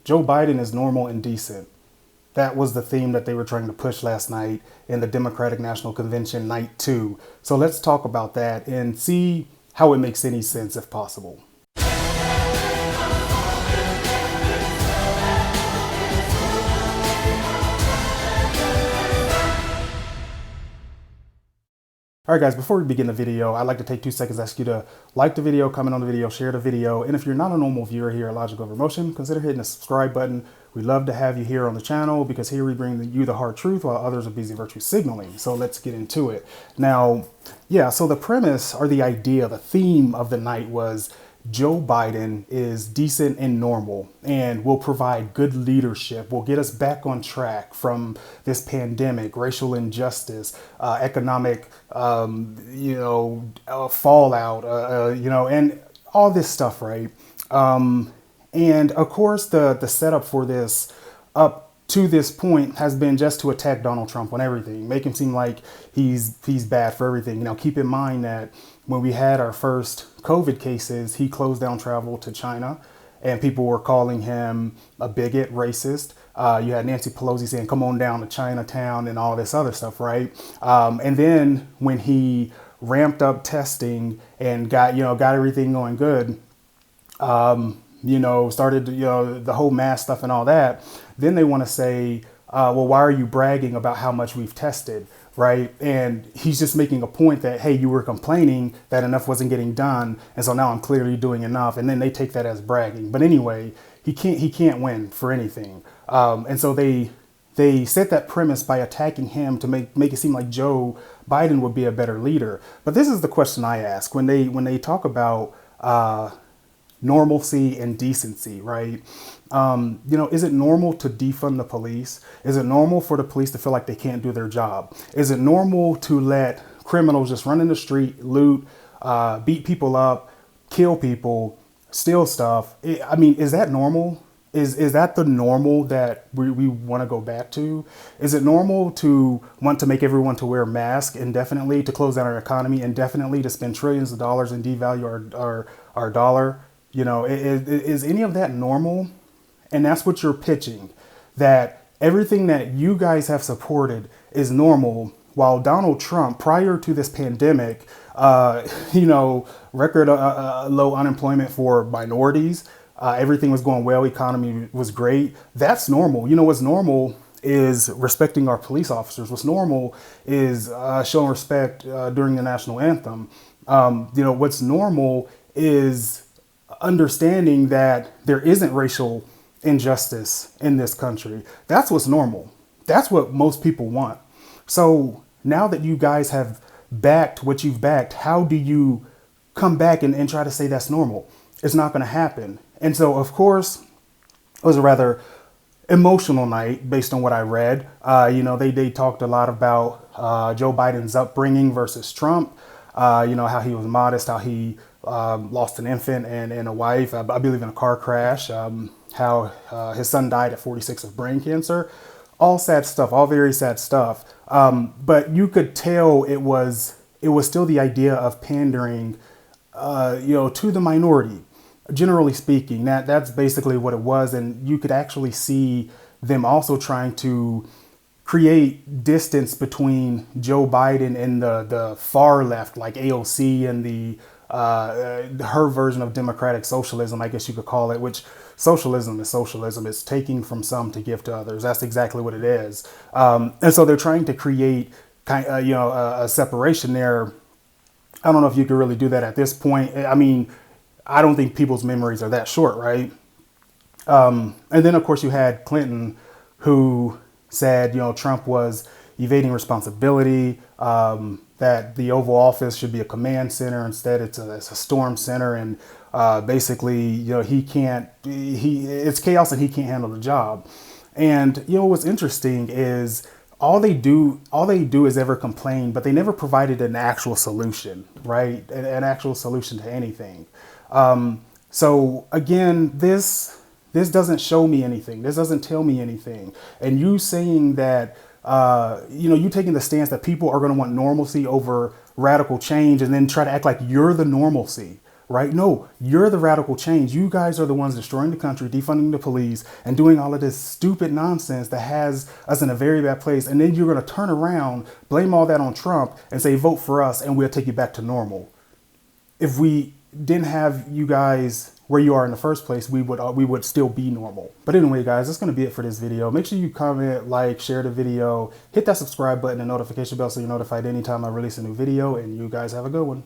Joe Biden is normal and decent. That was the theme that they were trying to push last night in the Democratic National Convention night 2. So let's talk about that and see how it makes any sense if possible. All right, guys, before we begin the video, I'd like to take 2 seconds to ask you to like the video, comment on the video, share the video. And if you're not a normal viewer here at Logic Over Emotion, consider hitting the subscribe button. We'd love to have you here on the channel because here we bring you the hard truth while others are busy virtue signaling. So let's get into it. Now, yeah, so the premise or the idea, the theme of the night was Joe Biden is decent and normal and will provide good leadership, will get us back on track from this pandemic, racial injustice, economic, fallout, and all this stuff, right? And of course, the setup for this up to this point has been just to attack Donald Trump on everything, make him seem like he's bad for everything. You know, keep in mind that when we had our first COVID cases, he closed down travel to China and people were calling him a bigot, racist. You had Nancy Pelosi saying, come on down to Chinatown and all this other stuff, right? And then when he ramped up testing and got everything going good, started, the whole mask stuff and all that, then they want to say, well, why are you bragging about how much we've tested, right? And he's just making a point that, hey, you were complaining that enough wasn't getting done, and so now I'm clearly doing enough. And then they take that as bragging. But anyway, he can't win for anything. And so they set that premise by attacking him to make it seem like Joe Biden would be a better leader. But this is the question I ask when they talk about normalcy and decency, right? Is it normal to defund the police? Is it normal for the police to feel like they can't do their job? Is it normal to let criminals just run in the street, loot, beat people up, kill people, steal stuff? Is that normal? Is that the normal that we want to go back to? Is it normal to want to make everyone to wear masks indefinitely, to close down our economy indefinitely, to spend trillions of dollars and devalue our dollar? Is any of that normal? And that's what you're pitching, that everything that you guys have supported is normal, while Donald Trump, prior to this pandemic, record low unemployment for minorities, everything was going well, economy was great. That's normal. You know what's normal is respecting our police officers. What's normal is showing respect during the national anthem. What's normal is understanding that there isn't racial injustice in this country. That's what's normal. That's what most people want. So now that you guys have backed what you've backed, how do you come back and try to say that's normal? It's not going to happen. And so, of course, it was a rather emotional night based on what I read. They talked a lot about Joe Biden's upbringing versus Trump, how he was modest, how he lost an infant and a wife, I believe in a car crash, how his son died at 46 of brain cancer. All sad stuff, all very sad stuff. But you could tell it was still the idea of pandering, to the minority, generally speaking. That's basically what it was. And you could actually see them also trying to create distance between Joe Biden and the far left, like AOC and her version of democratic socialism, I guess you could call it, which socialism is socialism. It's taking from some to give to others. That's exactly what it is. And so they're trying to create a separation there. I don't know if you could really do that at this point. I don't think people's memories are that short, right? And then, of course, you had Clinton, who said, Trump was evading responsibility, that the Oval Office should be a command center. Instead, it's a storm center. And basically, it's chaos and he can't handle the job. And, what's interesting is all they do is ever complain, but they never provided an actual solution, right? An actual solution to anything. So again, this doesn't show me anything. This doesn't tell me anything. And you saying that, you taking the stance that people are going to want normalcy over radical change and then try to act like you're the normalcy. right? No, you're the radical change. You guys are the ones destroying the country, defunding the police, and doing all of this stupid nonsense that has us in a very bad place. And then you're going to turn around, blame all that on Trump, and say, vote for us, and we'll take you back to normal. If we didn't have you guys where you are in the first place, we would still be normal. But anyway, guys, that's going to be it for this video. Make sure you comment, like, share the video, hit that subscribe button and notification bell so you're notified anytime I release a new video, and you guys have a good one.